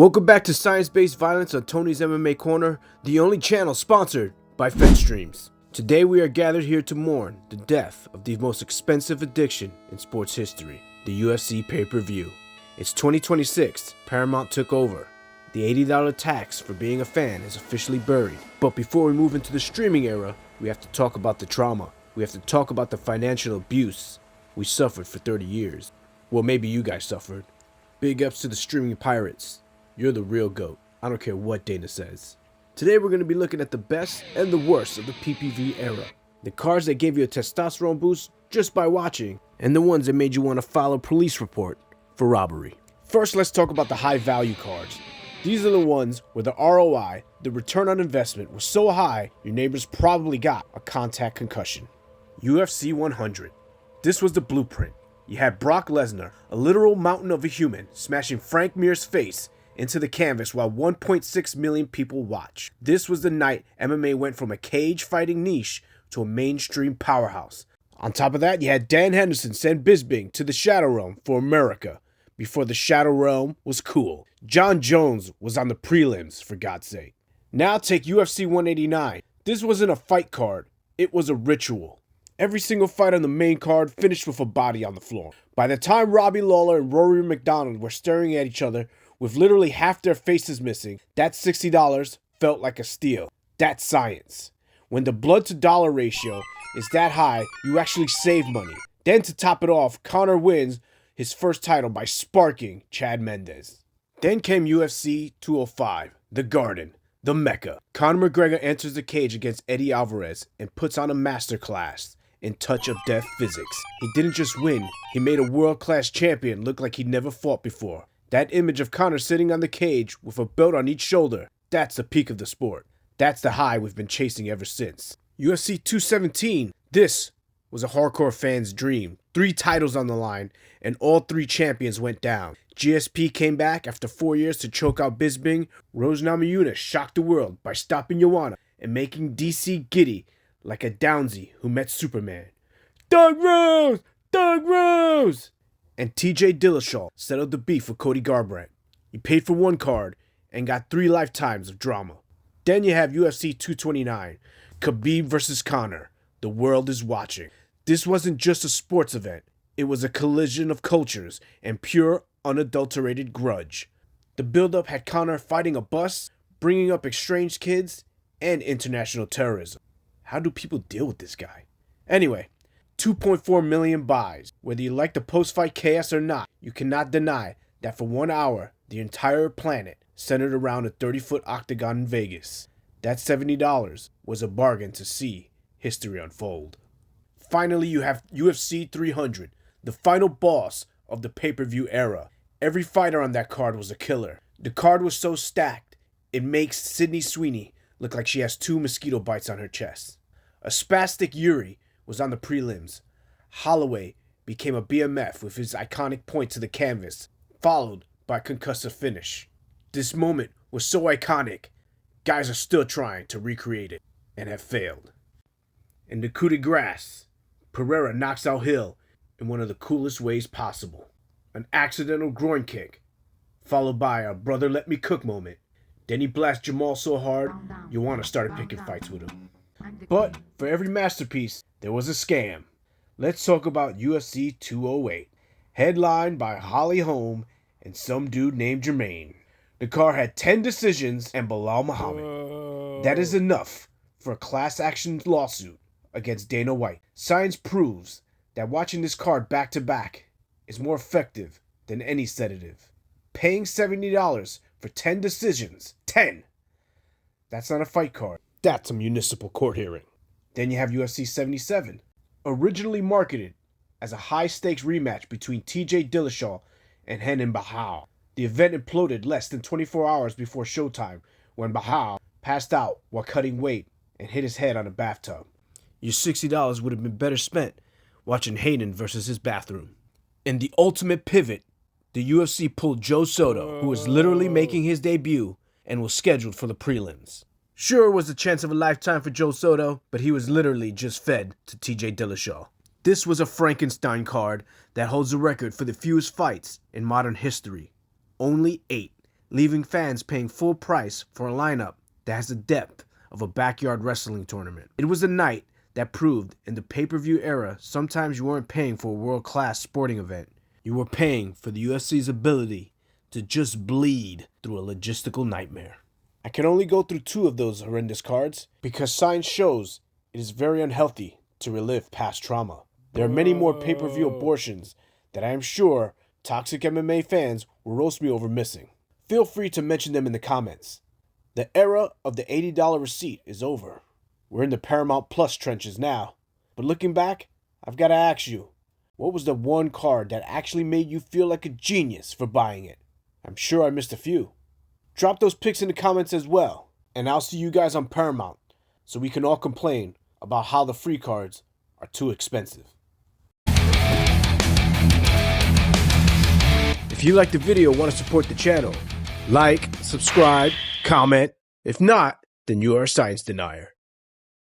Welcome back to Science-Based Violence on Tony's MMA Corner, the only channel sponsored by FedStreams. Today we are gathered here to mourn the death of the most expensive addiction in sports history, the UFC pay-per-view. It's 2026, Paramount took over. The $80 tax for being a fan is officially buried. But before we move into the streaming era, we have to talk about the trauma. We have to talk about the financial abuse we suffered for 30 years. Well, maybe you guys suffered. Big ups to the streaming pirates. You're the real GOAT. I don't care what Dana says. Today we're going to be looking at the best and the worst of the PPV era. The cards that gave you a testosterone boost just by watching, and the ones that made you want to file a police report for robbery. First, let's talk about the high value cards. These are the ones where the ROI, the return on investment, was so high your neighbors probably got a contact concussion. UFC 100. This was the blueprint. You had Brock Lesnar, a literal mountain of a human, smashing Frank Mir's face into the canvas while 1.6 million people watch. This was the night MMA went from a cage fighting niche to a mainstream powerhouse. On top of that, you had Dan Henderson send Bisping to the Shadow Realm for America before the Shadow Realm was cool. John Jones was on the prelims, for God's sake. Now take UFC 189. This wasn't a fight card, it was a ritual. Every single fight on the main card finished with a body on the floor. By the time Robbie Lawler and Rory McDonald were staring at each other with literally half their faces missing, that $60 felt like a steal. That's science. When the blood to dollar ratio is that high, you actually save money. Then to top it off, Conor wins his first title by sparking Chad Mendes. Then came UFC 205, the Garden, the Mecca. Conor McGregor enters the cage against Eddie Alvarez and puts on a masterclass in touch of death physics. He didn't just win, he made a world-class champion look like he'd never fought before. That image of Conor sitting on the cage with a belt on each shoulder, that's the peak of the sport. That's the high we've been chasing ever since. UFC 217, this was a hardcore fan's dream. 3 titles on the line, and all 3 champions went down. GSP came back after 4 years to choke out Bisping. Rose Namajunas shocked the world by stopping Joanna and making DC giddy like a Downsy who met Superman. Doug Rose! Doug Rose! And TJ Dillashaw settled the beef with Cody Garbrandt. You paid for 1 card and got 3 lifetimes of drama. Then you have UFC 229, Khabib versus Conor. The world is watching. This wasn't just a sports event. It was a collision of cultures and pure, unadulterated grudge. The build-up had Conor fighting a bus, bringing up estranged kids, and international terrorism. How do people deal with this guy? Anyway, 2.4 million buys. Whether you like the post-fight chaos or not, you cannot deny that for 1 hour, the entire planet centered around a 30-foot octagon in Vegas. That $70 was a bargain to see history unfold. Finally, you have UFC 300, the final boss of the pay-per-view era. Every fighter on that card was a killer. The card was so stacked, it makes Sydney Sweeney look like she has 2 mosquito bites on her chest. A spastic Yuri was on the prelims. Holloway became a BMF with his iconic point to the canvas, followed by a concussive finish. This moment was so iconic, guys are still trying to recreate it and have failed. In the coup de grace, Pereira knocks out Hill in one of the coolest ways possible. An accidental groin kick, followed by a brother let me cook moment. Then he blasts Jamal so hard, you want to start picking fights with him. But for every masterpiece, there was a scam. Let's talk about UFC 208, headlined by Holly Holm and some dude named Jermaine. The card had 10 decisions and Bilal Muhammad. That is enough for a class action lawsuit against Dana White. Science proves that watching this card back to back is more effective than any sedative. Paying $70 for 10 decisions. 10! That's not a fight card. That's a municipal court hearing. Then you have UFC 77, originally marketed as a high-stakes rematch between TJ Dillashaw and Renan Barão. The event imploded less than 24 hours before showtime when Barão passed out while cutting weight and hit his head on a bathtub. Your $60 would have been better spent watching Hayden versus his bathroom. In the ultimate pivot, the UFC pulled Joe Soto, who was literally making his debut and was scheduled for the prelims. Sure, it was the chance of a lifetime for Joe Soto, but he was literally just fed to TJ Dillashaw. This was a Frankenstein card that holds the record for the fewest fights in modern history. Only 8. leaving fans paying full price for a lineup that has the depth of a backyard wrestling tournament. It was a night that proved in the pay-per-view era sometimes you weren't paying for a world-class sporting event. You were paying for the UFC's ability to just bleed through a logistical nightmare. I can only go through 2 of those horrendous cards because science shows it is very unhealthy to relive past trauma. There are many more pay-per-view abortions that I am sure toxic MMA fans will roast me over missing. Feel free to mention them in the comments. The era of the $80 receipt is over. We're in the Paramount Plus trenches now. But looking back, I've got to ask you, what was the one card that actually made you feel like a genius for buying it? I'm sure I missed a few. Drop those pics in the comments as well. And I'll see you guys on Paramount so we can all complain about how the free cards are too expensive. If you like the video and want to support the channel, like, subscribe, comment. If not, then you are a science denier.